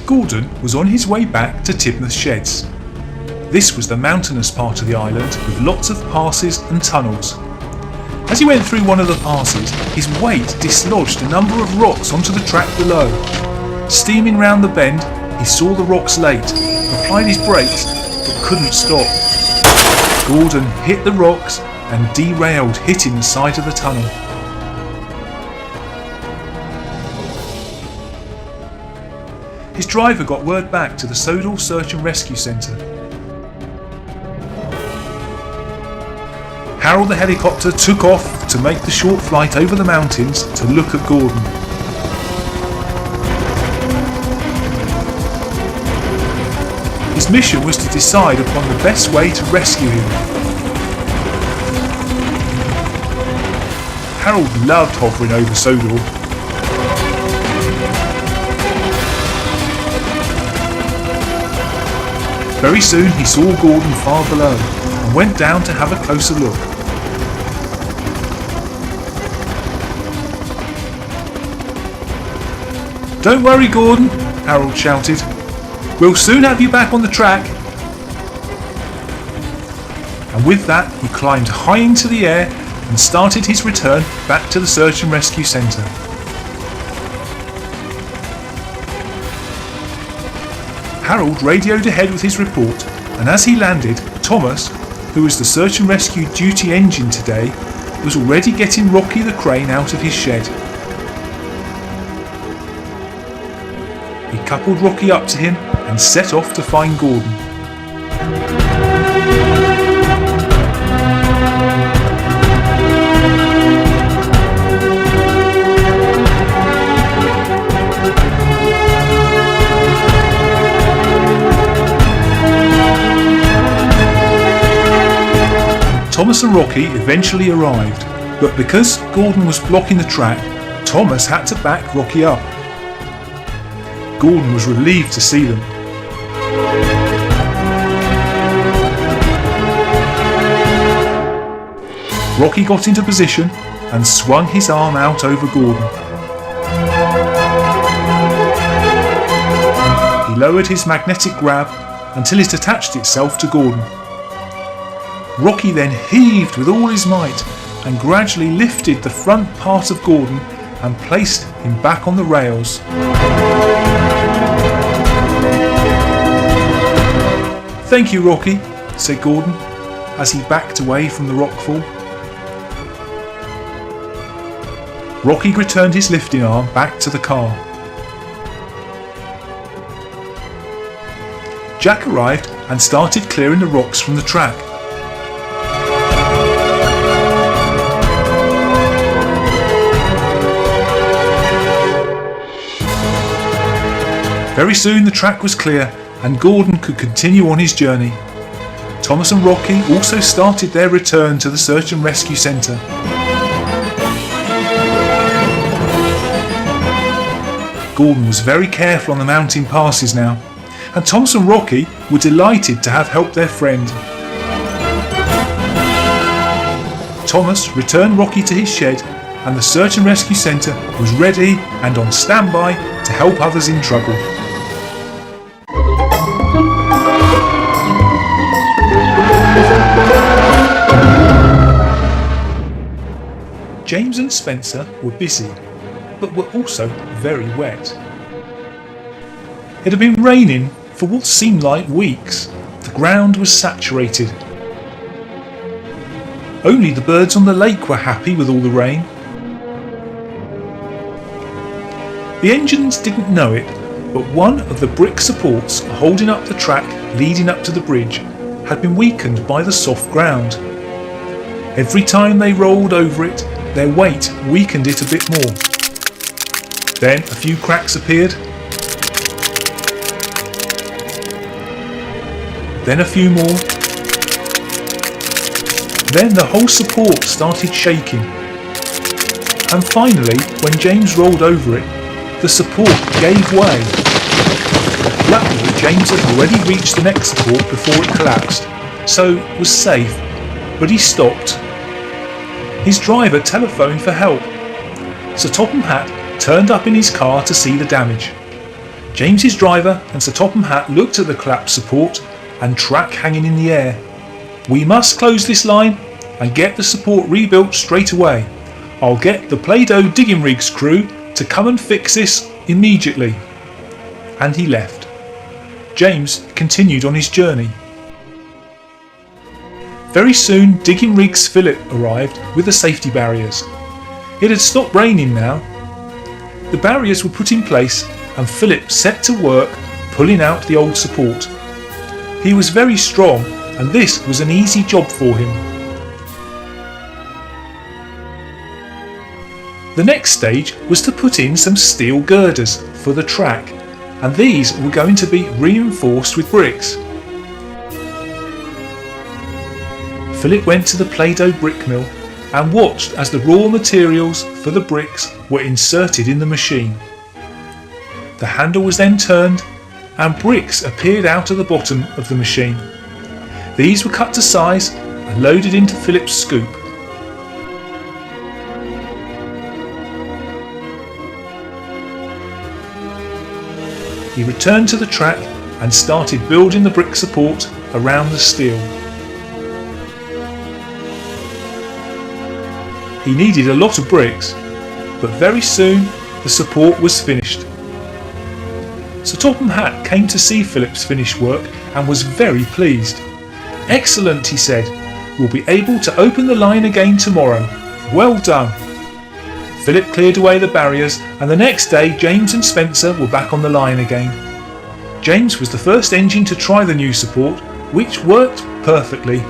Gordon was on his way back to Tidmouth Sheds. This was the mountainous part of the island with lots of passes and tunnels. As he went through one of the passes, his weight dislodged a number of rocks onto the track below. Steaming round the bend, he saw the rocks late, applied his brakes, but couldn't stop. Gordon hit the rocks and derailed, hitting the side of the tunnel. His driver got word back to the Sodal Search and Rescue Centre. Harold the helicopter took off to make the short flight over the mountains to look at Gordon. His mission was to decide upon the best way to rescue him. Harold loved hovering over Sodal. Very soon he saw Gordon far below and went down to have a closer look. "Don't worry, Gordon," Harold shouted. "We'll soon have you back on the track." And with that he climbed high into the air and started his return back to the Search and Rescue Centre. Harold radioed ahead with his report, and as he landed, Thomas, who was the Search and Rescue duty engine today, was already getting Rocky the crane out of his shed. He coupled Rocky up to him and set off to find Gordon. Thomas and Rocky eventually arrived, but because Gordon was blocking the track, Thomas had to back Rocky up. Gordon was relieved to see them. Rocky got into position and swung his arm out over Gordon. He lowered his magnetic grab until it attached itself to Gordon. Rocky then heaved with all his might and gradually lifted the front part of Gordon and placed him back on the rails. "Thank you, Rocky," said Gordon as he backed away from the rockfall. Rocky returned his lifting arm back to the car. Jack arrived and started clearing the rocks from the track. Very soon the track was clear and Gordon could continue on his journey. Thomas and Rocky also started their return to the Search and Rescue Centre. Gordon was very careful on the mountain passes now, and Thomas and Rocky were delighted to have helped their friend. Thomas returned Rocky to his shed, and the Search and Rescue Centre was ready and on standby to help others in trouble. James and Spencer were busy, but were also very wet. It had been raining for what seemed like weeks. The ground was saturated. Only the birds on the lake were happy with all the rain. The engines didn't know it, but one of the brick supports holding up the track leading up to the bridge had been weakened by the soft ground. Every time they rolled over it, their weight weakened it a bit more. Then a few cracks appeared. Then a few more. Then the whole support started shaking. And finally, when James rolled over it, the support gave way. Luckily, James had already reached the next support before it collapsed, so it was safe, but he stopped. His driver telephoned for help, so Top and Hat turned up in his car to see the damage. James's driver and Sir Topham Hatt looked at the collapsed support and track hanging in the air. "We must close this line and get the support rebuilt straight away. I'll get the play-doh digging rigs crew to come and fix this immediately." And he left. James continued on his journey. Very soon digging rigs Philip arrived with the safety barriers. It had stopped raining now. The barriers were put in place and Philip set to work pulling out the old support. He was very strong and this was an easy job for him. The next stage was to put in some steel girders for the track, and these were going to be reinforced with bricks. Philip went to the play-doh brick mill and watched as the raw materials for the bricks were inserted in the machine. The handle was then turned and bricks appeared out of the bottom of the machine. These were cut to size and loaded into Philip's scoop. He returned to the track and started building the brick support around the steel. He needed a lot of bricks, but very soon the support was finished. Sir Topham Hatt came to see Philip's finished work and was very pleased. "Excellent," he said. "We'll be able to open the line again tomorrow. Well done." Philip cleared away the barriers and the next day James and Spencer were back on the line again. James was the first engine to try the new support, which worked perfectly.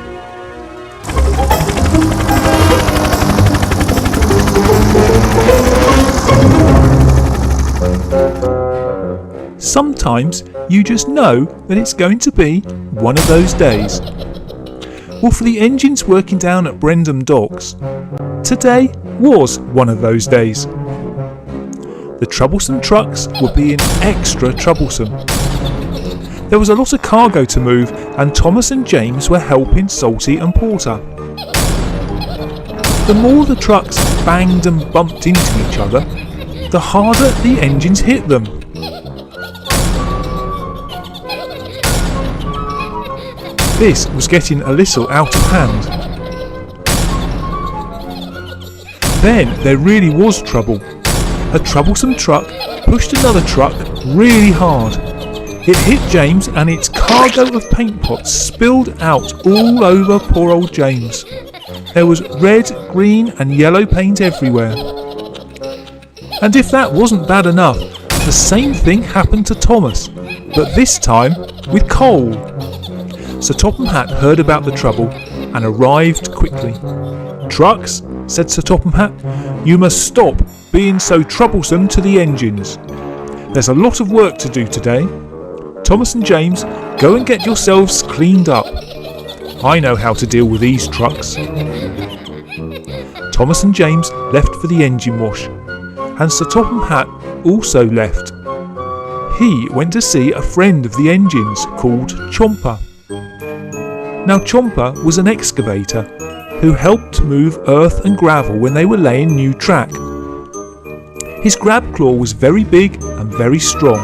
Sometimes you just know that it's going to be one of those days. Well, for the engines working down at Brendam Docks, today was one of those days. The troublesome trucks were being extra troublesome. There was a lot of cargo to move and Thomas and James were helping Salty and Porter. The more the trucks banged and bumped into each other, the harder the engines hit them. This was getting a little out of hand. Then there really was trouble. A troublesome truck pushed another truck really hard. It hit James and its cargo of paint pots spilled out all over poor old James. There was red, green and yellow paint everywhere. And if that wasn't bad enough, the same thing happened to Thomas, but this time with coal. Sir Topham Hatt heard about the trouble and arrived quickly. "Trucks," said Sir Topham Hatt, "you must stop being so troublesome to the engines. There's a lot of work to do today. Thomas and James, go and get yourselves cleaned up. I know how to deal with these trucks." Thomas and James left for the engine wash, and Sir Topham Hatt also left. He went to see a friend of the engines called Chomper. Now Chomper was an excavator who helped move earth and gravel when they were laying new track. His grab claw was very big and very strong.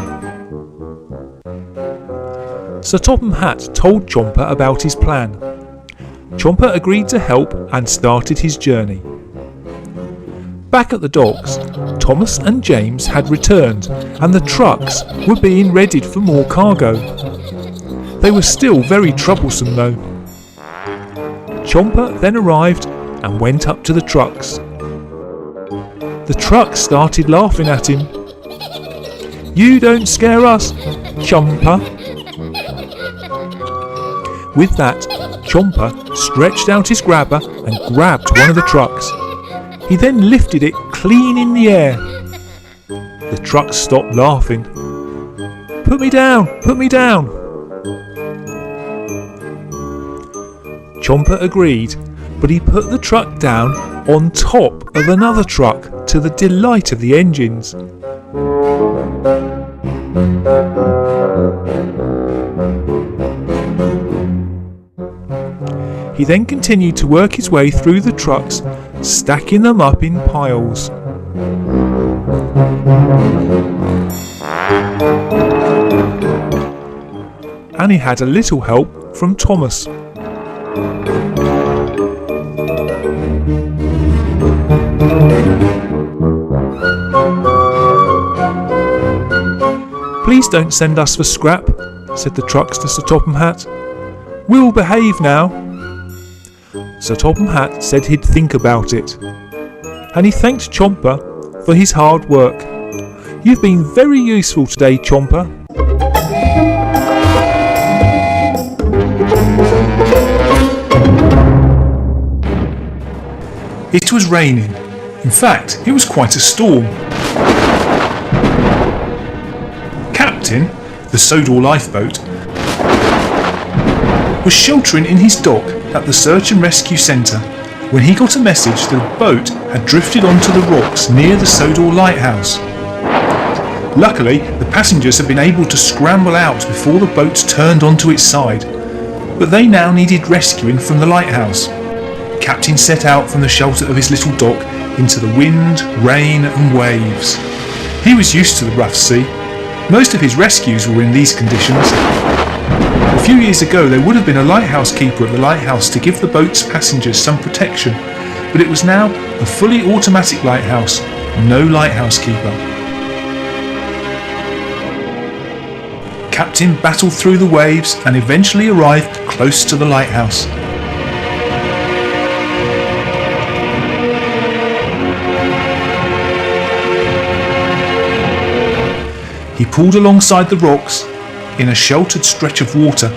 Sir Topham Hatt told Chomper about his plan. Chomper agreed to help and started his journey. Back at the docks, Thomas and James had returned and the trucks were being readied for more cargo. They were still very troublesome though. Chomper then arrived and went up to the trucks. The trucks started laughing at him. "You don't scare us, Chomper." With that, Chomper stretched out his grabber and grabbed one of the trucks. He then lifted it clean in the air. The trucks stopped laughing. "Put me down! Put me down!" Chomper agreed, but he put the truck down on top of another truck to the delight of the engines. He then continued to work his way through the trucks, stacking them up in piles. And he had a little help from Thomas. "Please don't send us for scrap," said the trucks to Sir Topham Hatt. "We'll behave now." Sir Topham Hatt said he'd think about it, and he thanked Chomper for his hard work. "You've been very useful today, Chomper." It was raining. In fact, it was quite a storm. Captain, the Sodor lifeboat, was sheltering in his dock at the search and rescue centre when he got a message that a boat had drifted onto the rocks near the Sodor lighthouse. Luckily, the passengers had been able to scramble out before the boat turned onto its side, but they now needed rescuing from the lighthouse. Captain set out from the shelter of his little dock into the wind, rain and waves. He was used to the rough sea. Most of his rescues were in these conditions. A few years ago there would have been a lighthouse keeper at the lighthouse to give the boat's passengers some protection, but it was now a fully automatic lighthouse, no lighthouse keeper. Captain battled through the waves and eventually arrived close to the lighthouse. He pulled alongside the rocks in a sheltered stretch of water,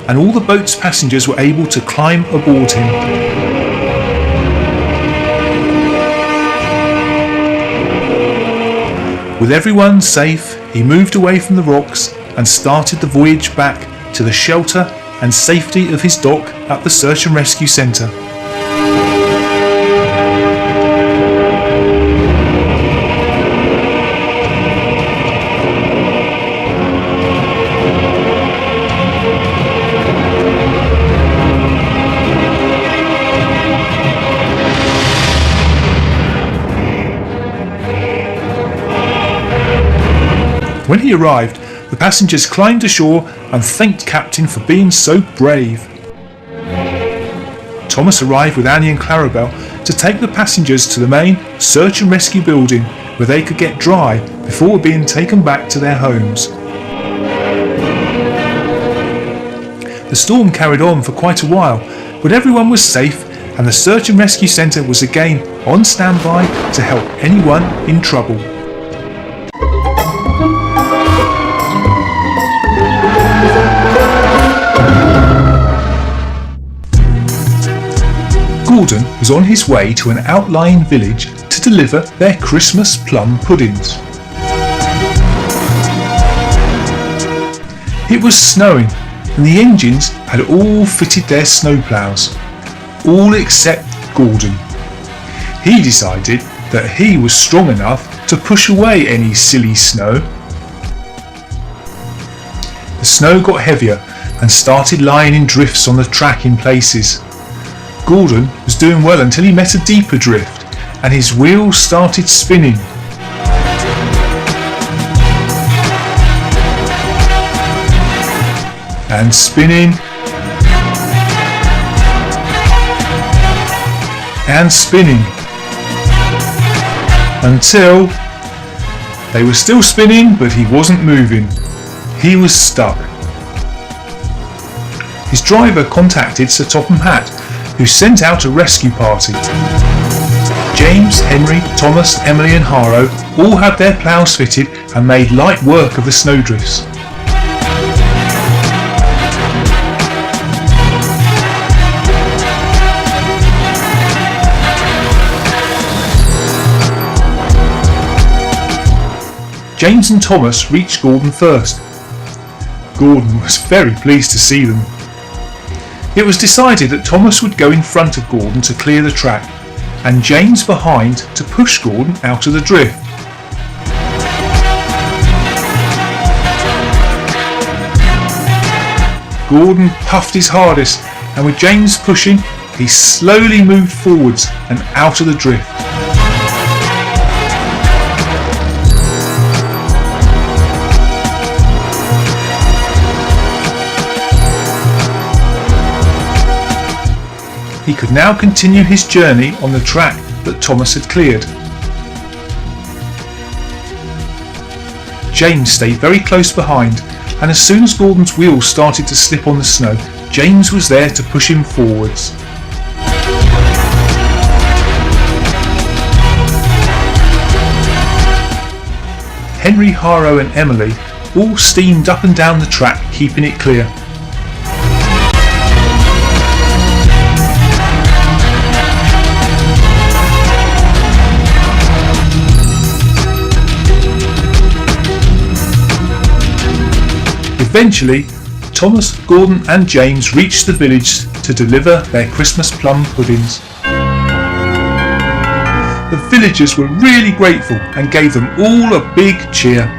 and all the boat's passengers were able to climb aboard him. With everyone safe, he moved away from the rocks and started the voyage back to the shelter and safety of his dock at the Search and Rescue Centre. When he arrived, the passengers climbed ashore and thanked Captain for being so brave. Thomas arrived with Annie and Clarabel to take the passengers to the main search and rescue building where they could get dry before being taken back to their homes. The storm carried on for quite a while, but everyone was safe and the search and rescue centre was again on standby to help anyone in trouble. Gordon was on his way to an outlying village to deliver their Christmas plum puddings. It was snowing and the engines had all fitted their snowplows, all except Gordon. He decided that he was strong enough to push away any silly snow. The snow got heavier and started lying in drifts on the track in places. Gordon was doing well until he met a deeper drift and his wheels started spinning. And spinning. And spinning. Until they were still spinning, but he wasn't moving. He was stuck. His driver contacted Sir Topham Hatt, who sent out a rescue party. James, Henry, Thomas, Emily and Haro all had their ploughs fitted and made light work of the snowdrifts. James and Thomas reached Gordon first. Gordon was very pleased to see them. It was decided that Thomas would go in front of Gordon to clear the track, and James behind to push Gordon out of the drift. Gordon puffed his hardest, and with James pushing, he slowly moved forwards and out of the drift. He could now continue his journey on the track that Thomas had cleared. James stayed very close behind, and as soon as Gordon's wheels started to slip on the snow, James was there to push him forwards. Henry, Haro and Emily all steamed up and down the track, keeping it clear. Eventually, Thomas, Gordon and James reached the village to deliver their Christmas plum puddings. The villagers were really grateful and gave them all a big cheer.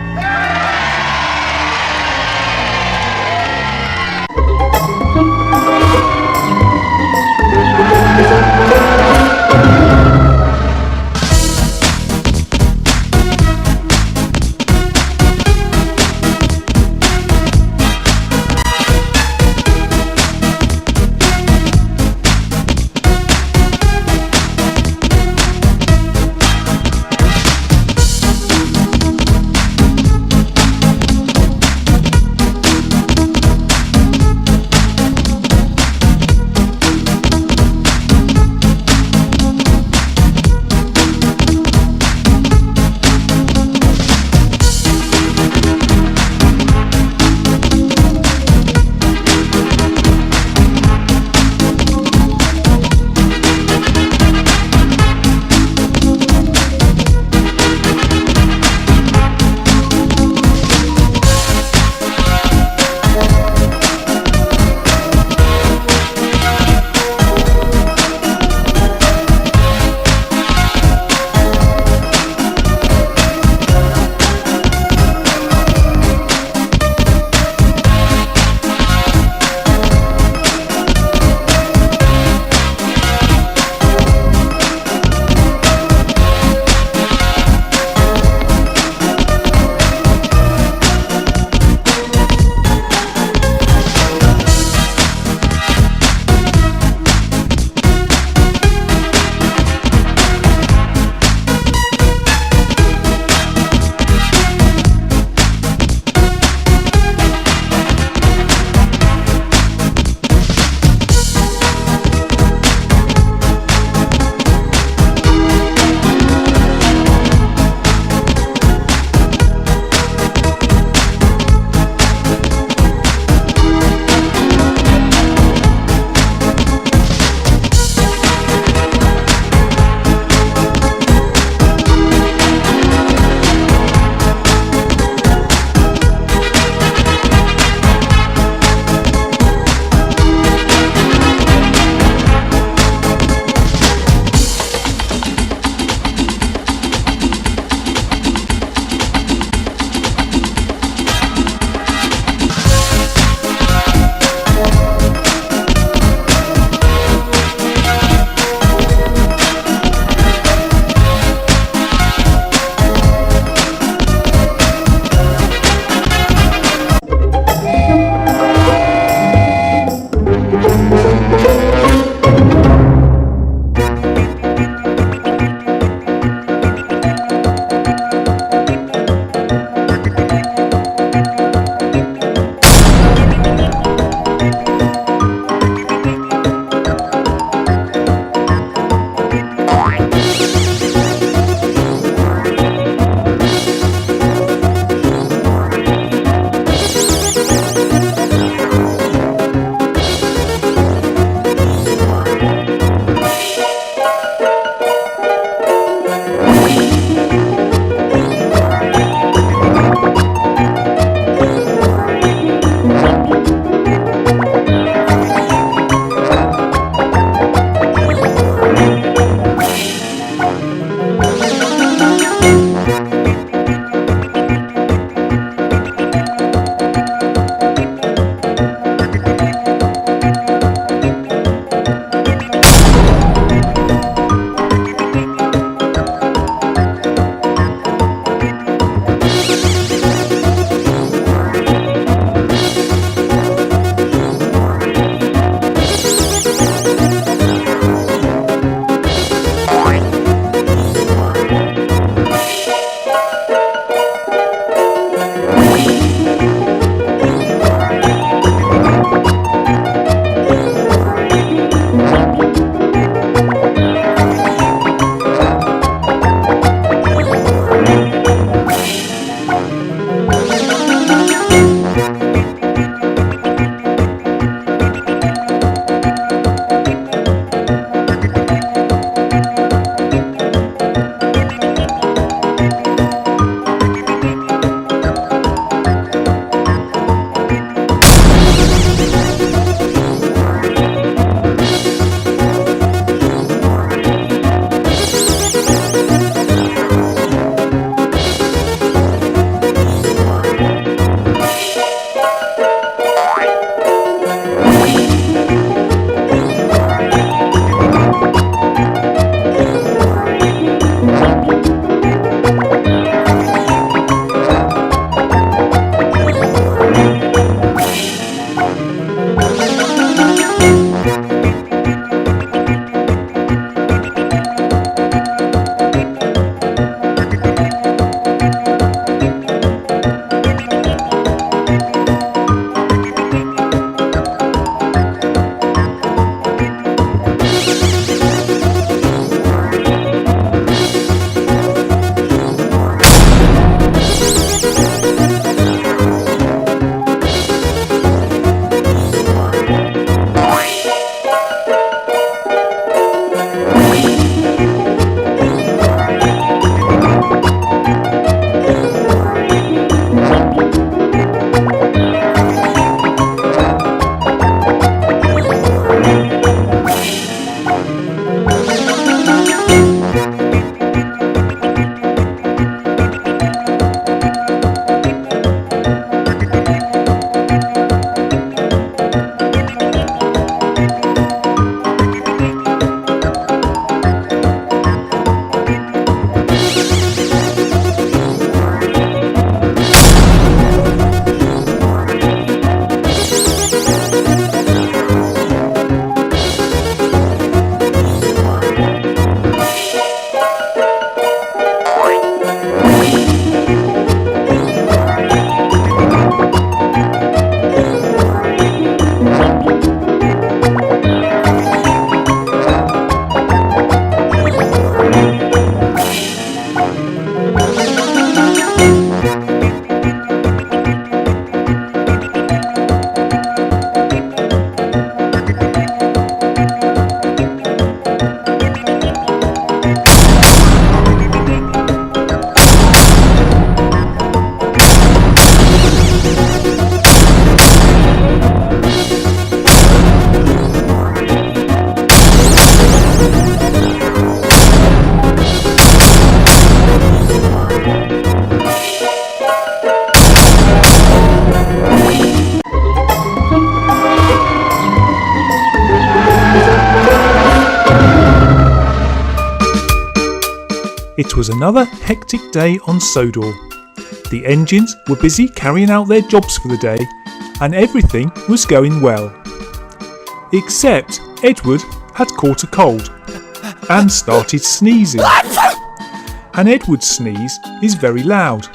It was another hectic day on Sodor. The engines were busy carrying out their jobs for the day, and everything was going well. Except Edward had caught a cold and started sneezing. And Edward's sneeze is very loud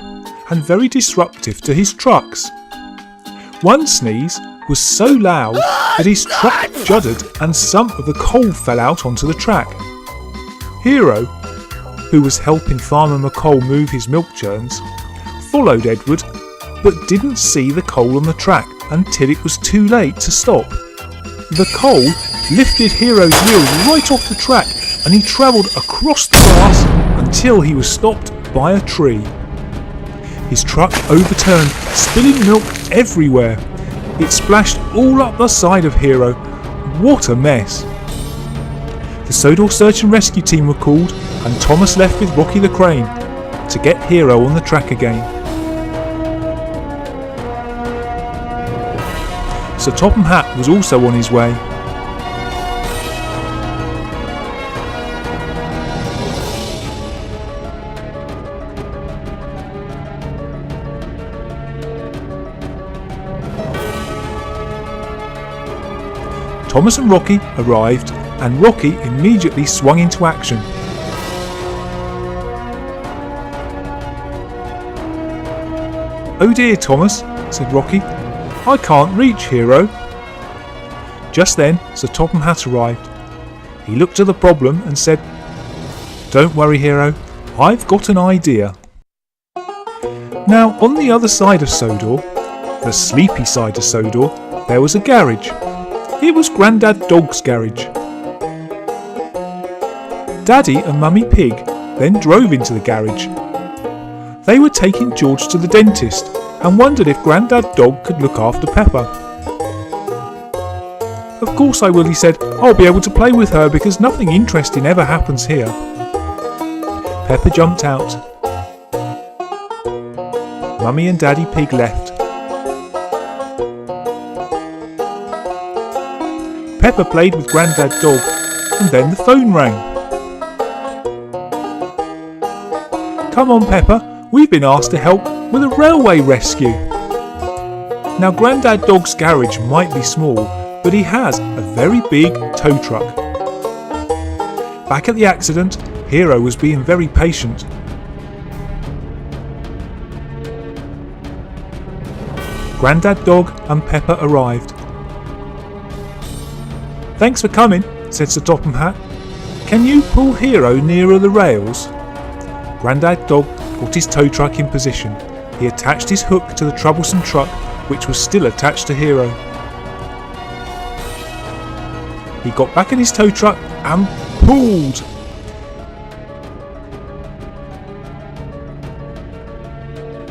and very disruptive to his trucks. One sneeze was so loud that his truck juddered and some of the coal fell out onto the track. Hero, who was helping Farmer McColl move his milk churns, followed Edward but didn't see the coal on the track until it was too late to stop. The coal lifted Hero's wheels right off the track and he travelled across the grass until he was stopped by a tree. His truck overturned, spilling milk everywhere. It splashed all up the side of Hero. What a mess! The Sodor search and rescue team were called and Thomas left with Rocky the crane to get Hero on the track again. Sir Topham Hatt was also on his way. Thomas and Rocky arrived, and Rocky immediately swung into action. "Oh dear, Thomas," said Rocky, "I can't reach Hero." Just then Sir Topham Hatt arrived. He looked at the problem and said, "Don't worry, Hero, I've got an idea." Now on the other side of Sodor, the sleepy side of Sodor, there was a garage. It was Grandad Dog's garage. Daddy and Mummy Pig then drove into the garage. They were taking George to the dentist and wondered if Grandad Dog could look after Pepper. "Of course I will," he said. "I'll be able to play with her because nothing interesting ever happens here." Pepper jumped out. Mummy and Daddy Pig left. Pepper played with Grandad Dog, and then the phone rang. "Come on, Pepper, we've been asked to help with a railway rescue." Now Grandad Dog's garage might be small, but he has a very big tow truck. Back at the accident, Hero was being very patient. Grandad Dog and Pepper arrived. "Thanks for coming," said Sir Topham Hatt. "Can you pull Hero nearer the rails?" Grandad Dog got his tow truck in position. He attached his hook to the troublesome truck, which was still attached to Hero. He got back in his tow truck and pulled.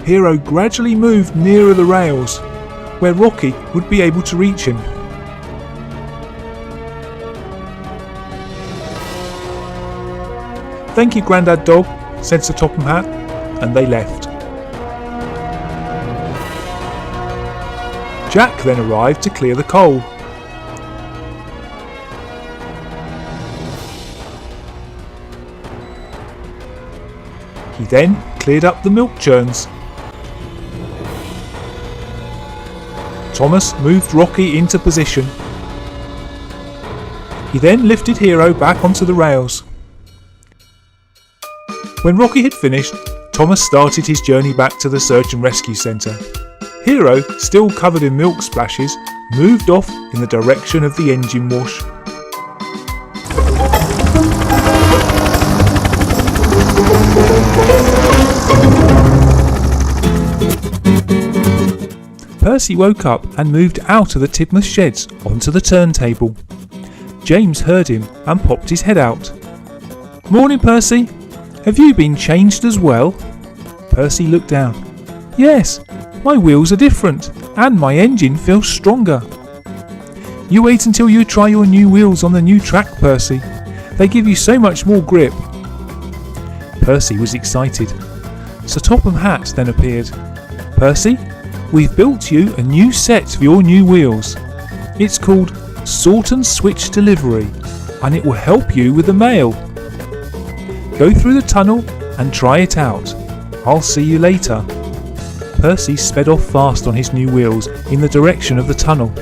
Hero gradually moved nearer the rails, where Rocky would be able to reach him. "Thank you, Grandad Dog," said Sir Topham Hatt, and they left. Jack then arrived to clear the coal. He then cleared up the milk churns. Thomas moved Rocky into position. He then lifted Hero back onto the rails. When Rocky had finished, Thomas started his journey back to the search and rescue centre. Hero, still covered in milk splashes, moved off in the direction of the engine wash. Percy woke up and moved out of the Tidmouth sheds onto the turntable. James heard him and popped his head out. "Morning, Percy. Have you been changed as well?" Percy looked down. "Yes, my wheels are different and my engine feels stronger." "You wait until you try your new wheels on the new track, Percy. They give you so much more grip." Percy was excited. Sir Topham Hatt then appeared. "Percy, we've built you a new set for your new wheels. It's called Sort and Switch Delivery, and it will help you with the mail. Go through the tunnel and try it out. I'll see you later." Percy sped off fast on his new wheels in the direction of the tunnel,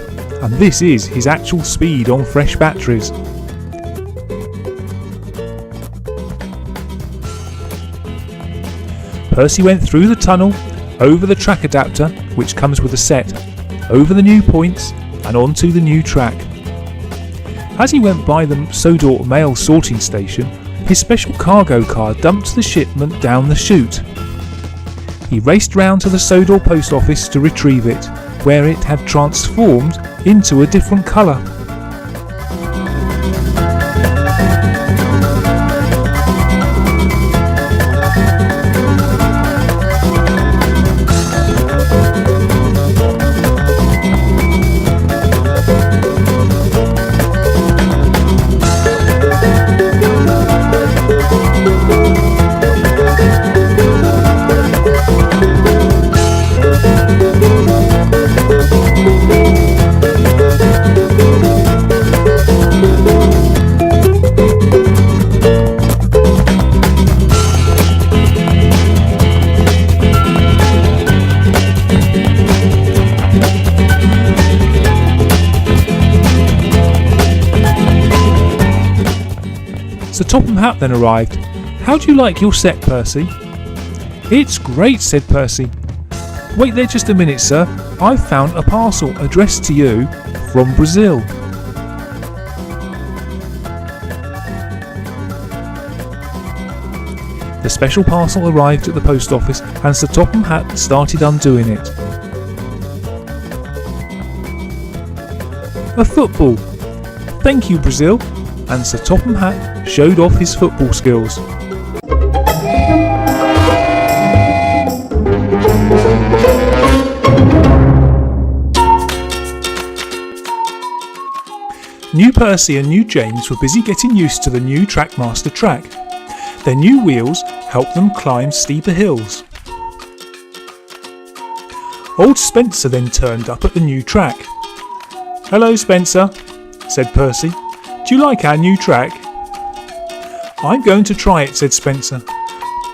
and this is his actual speed on fresh batteries. Percy went through the tunnel, over the track adapter, which comes with a set, over the new points, and onto the new track. As he went by the Sodor mail sorting station, his special cargo car dumped the shipment down the chute. He raced round to the Sodor post office to retrieve it, where it had transformed into a different colour. Sir Topham Hatt then arrived. "How do you like your set, Percy?" "It's great," said Percy. "Wait there just a minute, sir. I've found a parcel addressed to you from Brazil." The special parcel arrived at the post office and Sir Topham Hatt started undoing it. "A football. Thank you, Brazil." And Sir Topham Hatt showed off his football skills. New Percy and new James were busy getting used to the new Trackmaster track. Their new wheels helped them climb steeper hills. Old Spencer then turned up at the new track. "Hello, Spencer," said Percy. "Do you like our new track?" "I'm going to try it," said Spencer.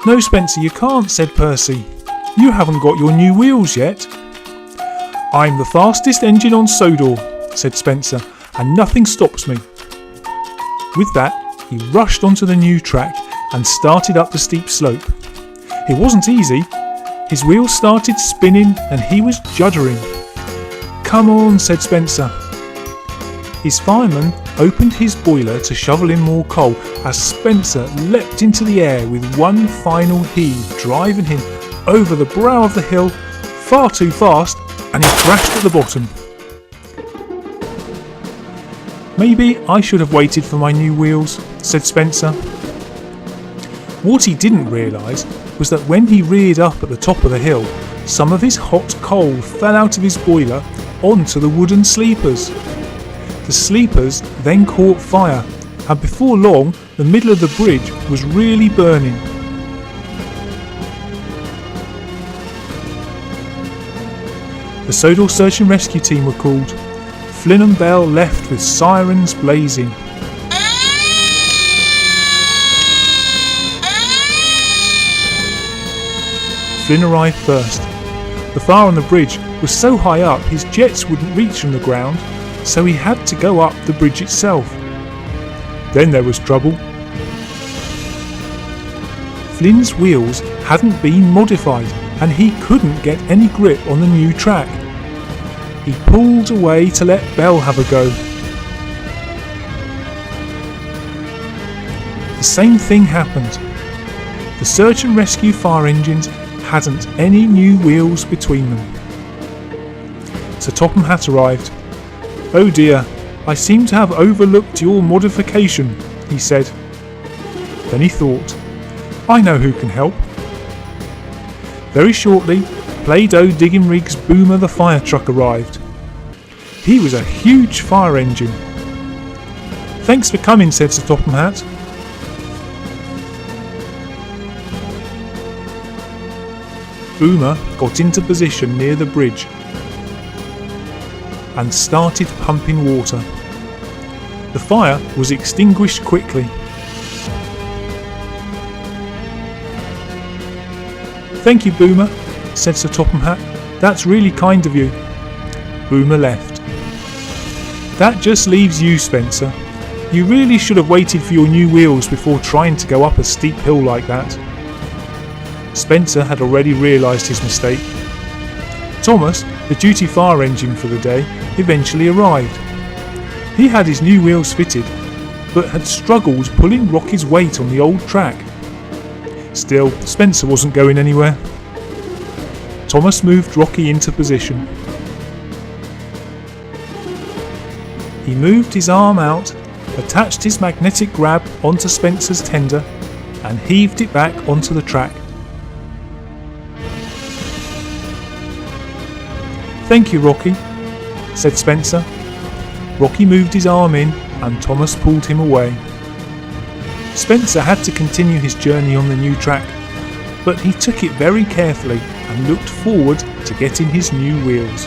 "No, Spencer, you can't," said Percy. "You haven't got your new wheels yet." "I'm the fastest engine on Sodor," said Spencer, "and nothing stops me." With that, he rushed onto the new track and started up the steep slope. It wasn't easy. His wheels started spinning and he was juddering. "Come on," said Spencer. His fireman opened his boiler to shovel in more coal as Spencer leapt into the air with one final heave, driving him over the brow of the hill far too fast, and he crashed at the bottom. "Maybe I should have waited for my new wheels," said Spencer. What he didn't realise was that when he reared up at the top of the hill, some of his hot coal fell out of his boiler onto the wooden sleepers. The sleepers then caught fire, and before long the middle of the bridge was really burning. The Sodor search and rescue team were called. Flynn and Bell left with sirens blazing. Flynn arrived first. The fire on the bridge was so high up his jets wouldn't reach from the ground, so he had to go up the bridge itself. Then there was trouble. Flynn's wheels hadn't been modified and he couldn't get any grip on the new track. He pulled away to let Bell have a go. The same thing happened. The search and rescue fire engines hadn't any new wheels between them. Sir Topham Hatt arrived. "Oh dear, I seem to have overlooked your modification," he said. Then he thought, "I know who can help." Very shortly, Play-Doh Diggin Rig's Boomer the fire truck arrived. He was a huge fire engine. "Thanks for coming," said Sir Topham Hatt. Boomer got into position near the bridge and started pumping water. The fire was extinguished quickly. "Thank you, Boomer," said Sir Topham Hatt. "That's really kind of you." Boomer left. "That just leaves you, Spencer. You really should have waited for your new wheels before trying to go up a steep hill like that." Spencer had already realised his mistake. Thomas, the duty fire engine for the day, eventually arrived. He had his new wheels fitted, but had struggled pulling Rocky's weight on the old track. Still, Spencer wasn't going anywhere. Thomas moved Rocky into position. He moved his arm out, attached his magnetic grab onto Spencer's tender, and heaved it back onto the track. "Thank you, Rocky," said Spencer. Rocky moved his arm in and Thomas pulled him away. Spencer had to continue his journey on the new track, but he took it very carefully and looked forward to getting his new wheels.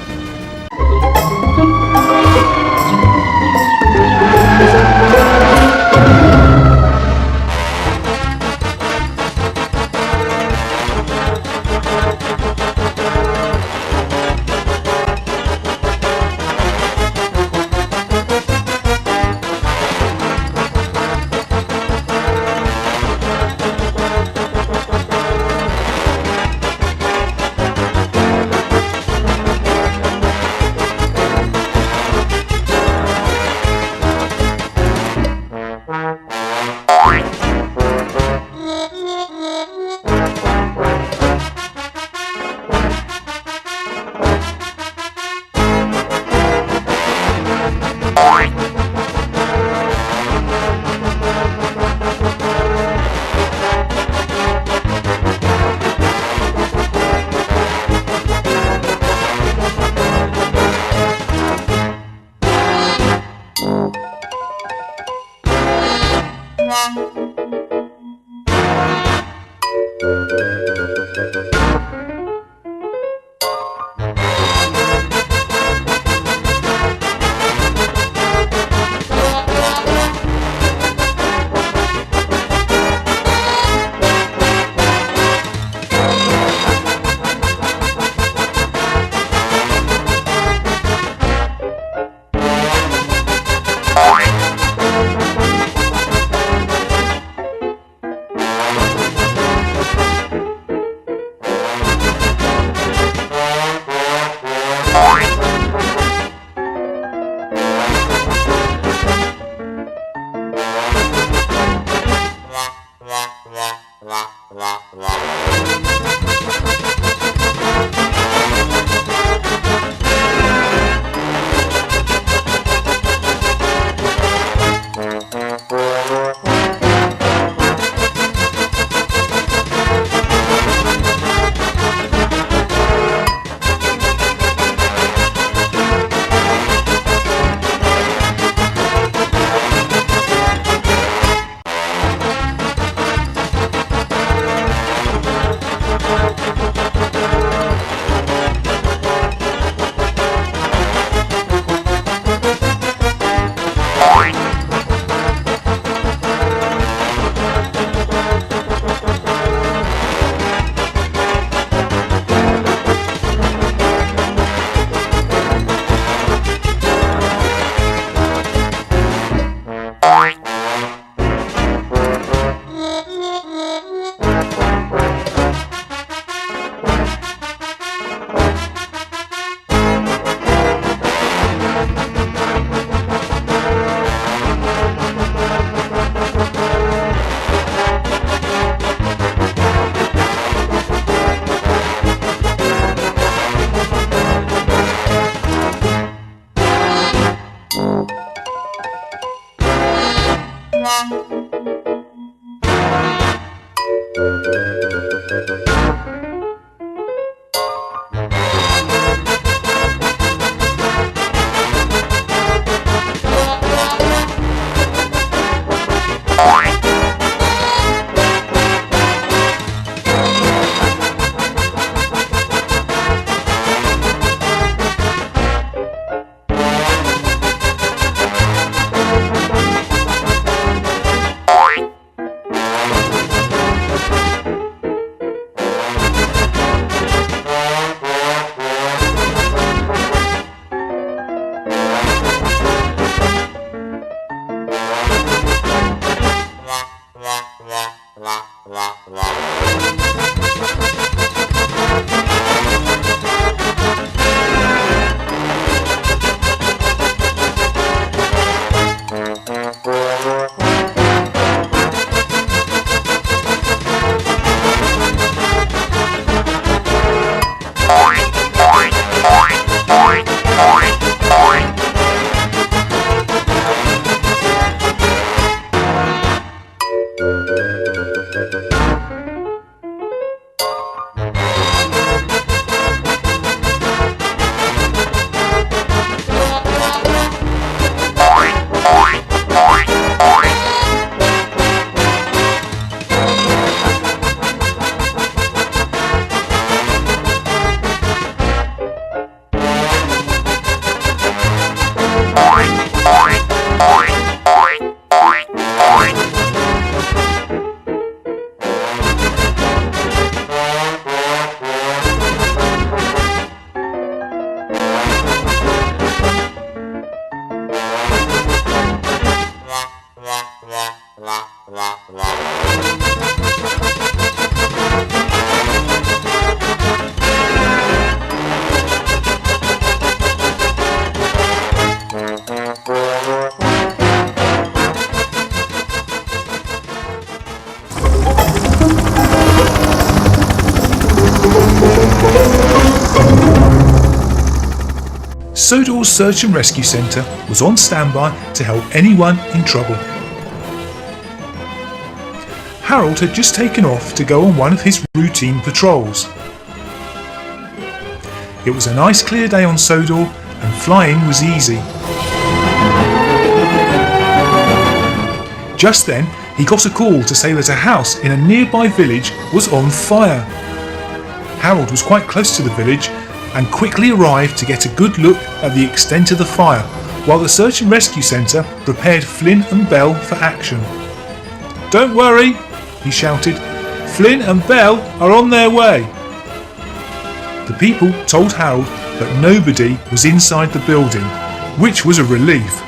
Sodor's Search and Rescue Centre was on standby to help anyone in trouble. Harold had just taken off to go on one of his routine patrols. It was a nice clear day on Sodor and flying was easy. Just then he got a call to say that a house in a nearby village was on fire. Harold was quite close to the village and quickly arrived to get a good look at the extent of the fire, while the Search and Rescue Centre prepared Flynn and Bell for action. "Don't worry," he shouted, "Flynn and Bell are on their way." The people told Harold that nobody was inside the building, which was a relief.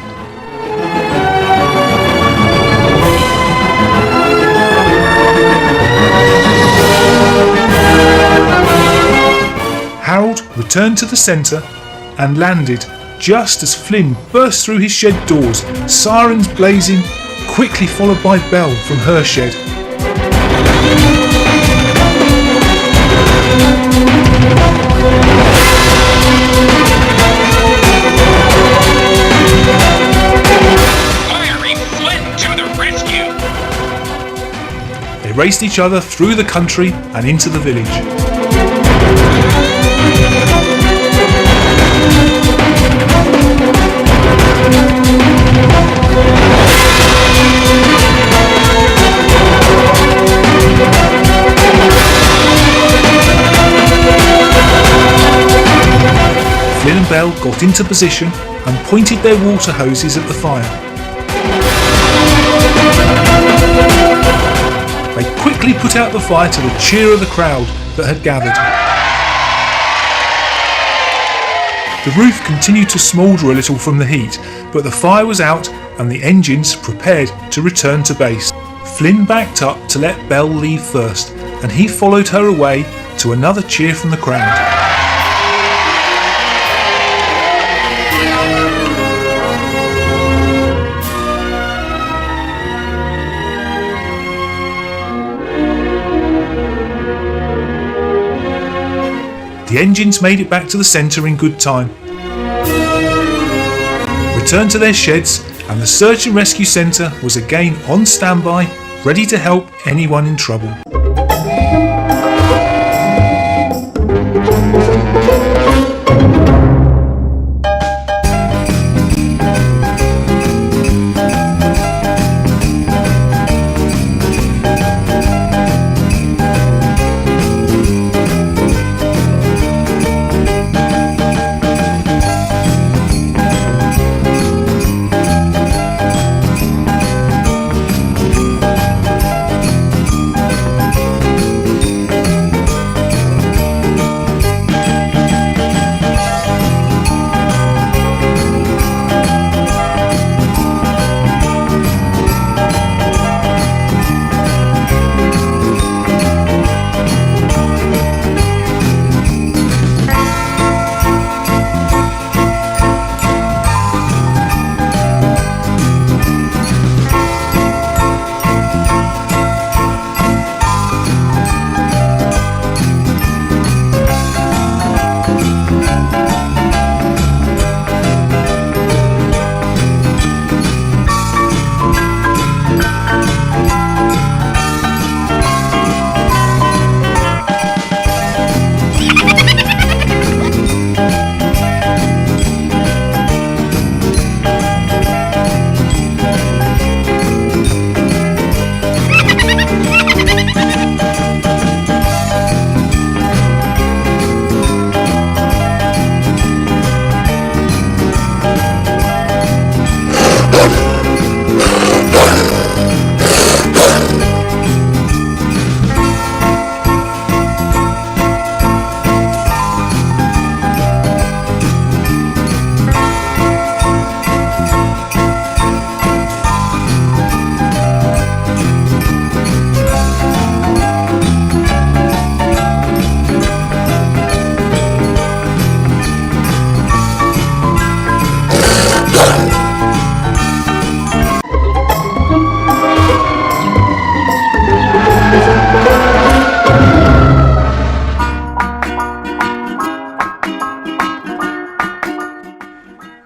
Harold returned to the centre and landed just as Flynn burst through his shed doors, sirens blazing, quickly followed by Belle from her shed. Firing Flynn to the rescue! They raced each other through the country and into the village. Flynn and Bell got into position and pointed their water hoses at the fire. They quickly put out the fire to the cheer of the crowd that had gathered. The roof continued to smoulder a little from the heat, but the fire was out and the engines prepared to return to base. Flynn backed up to let Belle leave first, and he followed her away to another cheer from the crowd. The engines made it back to the centre in good time, returned to their sheds, and the Search and Rescue Centre was again on standby, ready to help anyone in trouble.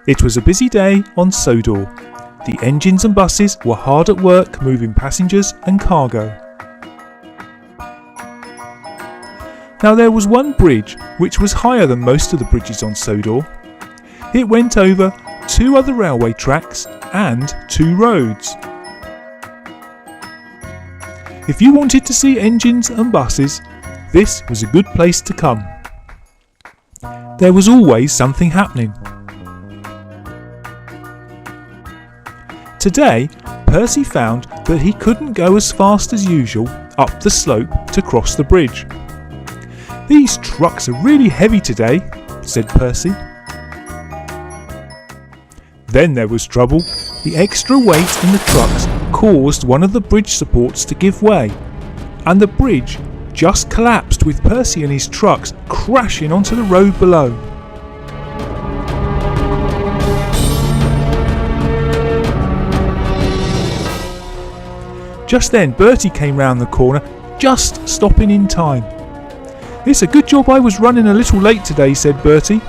It was a busy day on Sodor. The engines and buses were hard at work moving passengers and cargo. Now there was one bridge which was higher than most of the bridges on Sodor. It went over 2 other railway tracks and 2 roads. If you wanted to see engines and buses, this was a good place to come. There was always something happening. Today, Percy found that he couldn't go as fast as usual up the slope to cross the bridge. "These trucks are really heavy today," said Percy. Then there was trouble. The extra weight in the trucks caused one of the bridge supports to give way, and the bridge just collapsed with Percy and his trucks crashing onto the road below. Just then Bertie came round the corner, just stopping in time. "It's a good job I was running a little late today," said Bertie.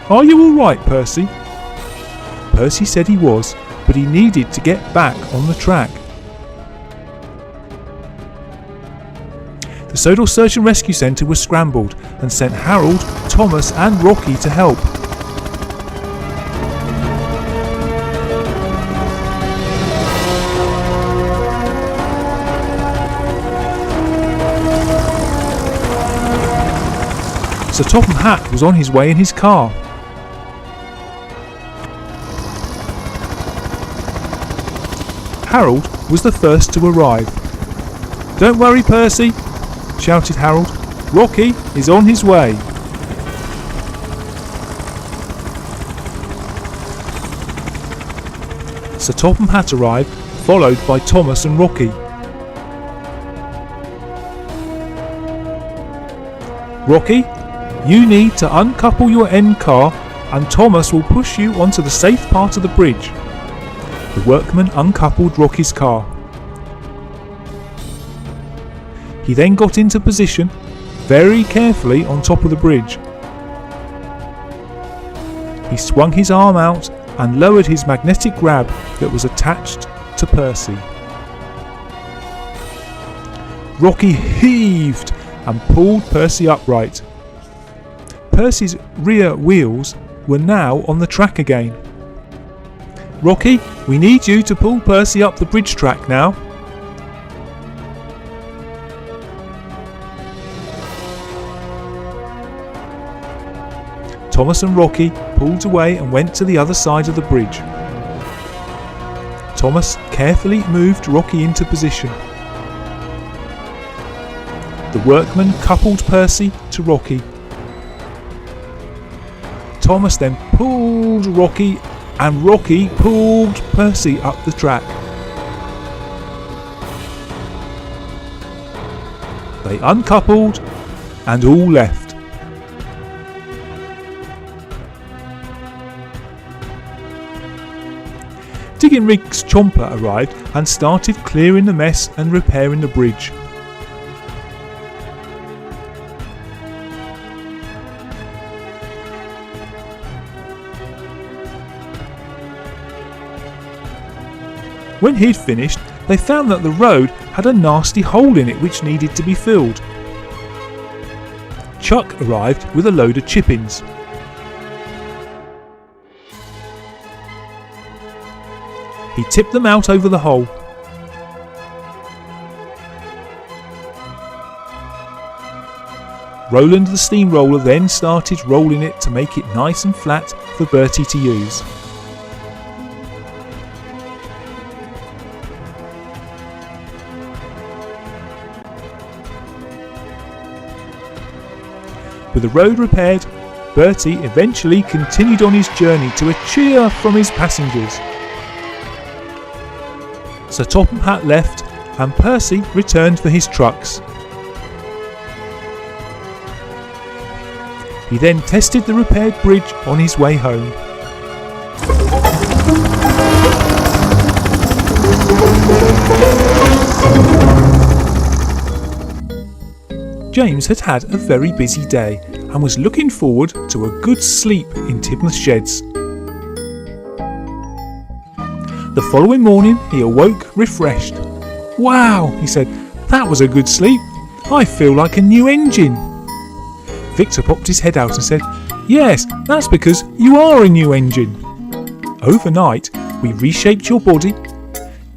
"Are you all right, Percy?" Percy said he was, but he needed to get back on the track. The Sodor Search and Rescue Centre was scrambled and sent Harold, Thomas and Rocky to help. Sir Topham Hatt was on his way in his car. Harold was the first to arrive. "Don't worry, Percy," shouted Harold. "Rocky is on his way." Sir Topham Hatt arrived, followed by Thomas and Rocky. "Rocky, you need to uncouple your end car and Thomas will push you onto the safe part of the bridge." The workman uncoupled Rocky's car. He then got into position very carefully on top of the bridge. He swung his arm out and lowered his magnetic grab that was attached to Percy. Rocky heaved and pulled Percy upright. Percy's rear wheels were now on the track again. "Rocky, we need you to pull Percy up the bridge track now." Thomas and Rocky pulled away and went to the other side of the bridge. Thomas carefully moved Rocky into position. The workman coupled Percy to Rocky. Thomas then pulled Rocky and Rocky pulled Percy up the track. They uncoupled and all left. Digging Rig's chomper arrived and started clearing the mess and repairing the bridge. When he'd finished, they found that the road had a nasty hole in it which needed to be filled. Chuck arrived with a load of chip-ins. He tipped them out over the hole. Roland the steamroller then started rolling it to make it nice and flat for Bertie to use. With the road repaired, Bertie eventually continued on his journey to a cheer from his passengers. Sir Topham Hatt left and Percy returned for his trucks. He then tested the repaired bridge on his way home. James had had a very busy day and was looking forward to a good sleep in Tidmouth Sheds. The following morning he awoke refreshed. "Wow," he said, "that was a good sleep. I feel like a new engine." Victor popped his head out and said, "Yes, that's because you are a new engine. Overnight, we reshaped your body,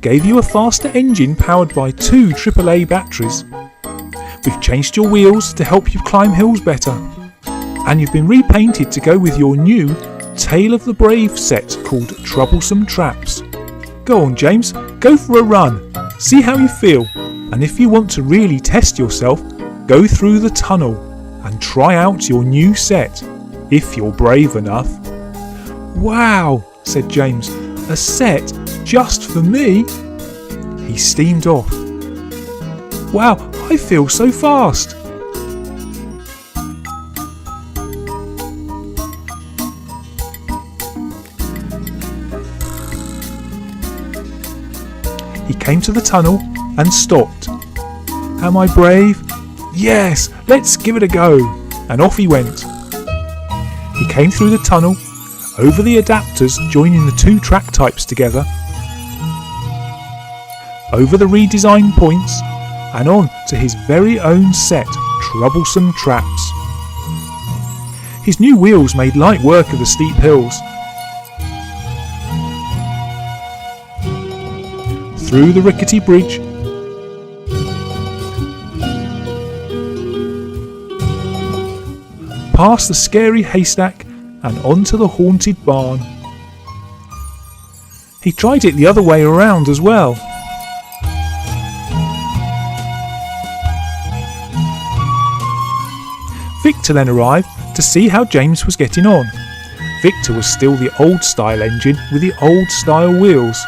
gave you a faster engine powered by 2 AAA batteries. We've changed your wheels to help you climb hills better. And you've been repainted to go with your new Tale of the Brave set called Troublesome Traps. Go on, James, go for a run. See how you feel. And if you want to really test yourself, go through the tunnel and try out your new set, if you're brave enough." "Wow," said James, "a set just for me?" He steamed off. "Wow, I feel so fast." He came to the tunnel and stopped. "Am I brave? Yes, let's give it a go." And off he went. He came through the tunnel, over the adapters joining the 2 track types together, over the redesigned points, and on to his very own set, Troublesome Traps. His new wheels made light work of the steep hills. Through the rickety bridge, past the scary haystack and onto the haunted barn. He tried it the other way around as well. Victor then arrived to see how James was getting on. Victor was still the old style engine with the old style wheels.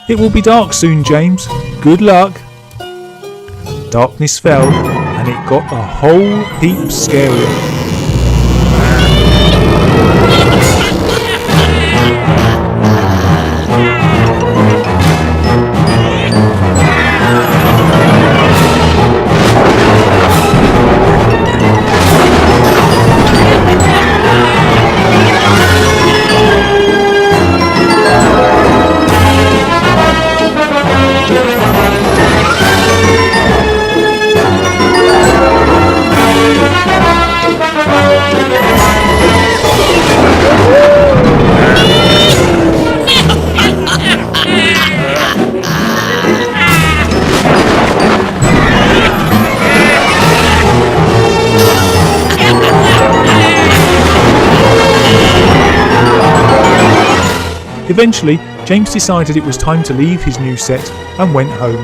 "It will be dark soon, James. Good luck." Darkness fell, and it got a whole heap scarier. Eventually, James decided it was time to leave his new set and went home.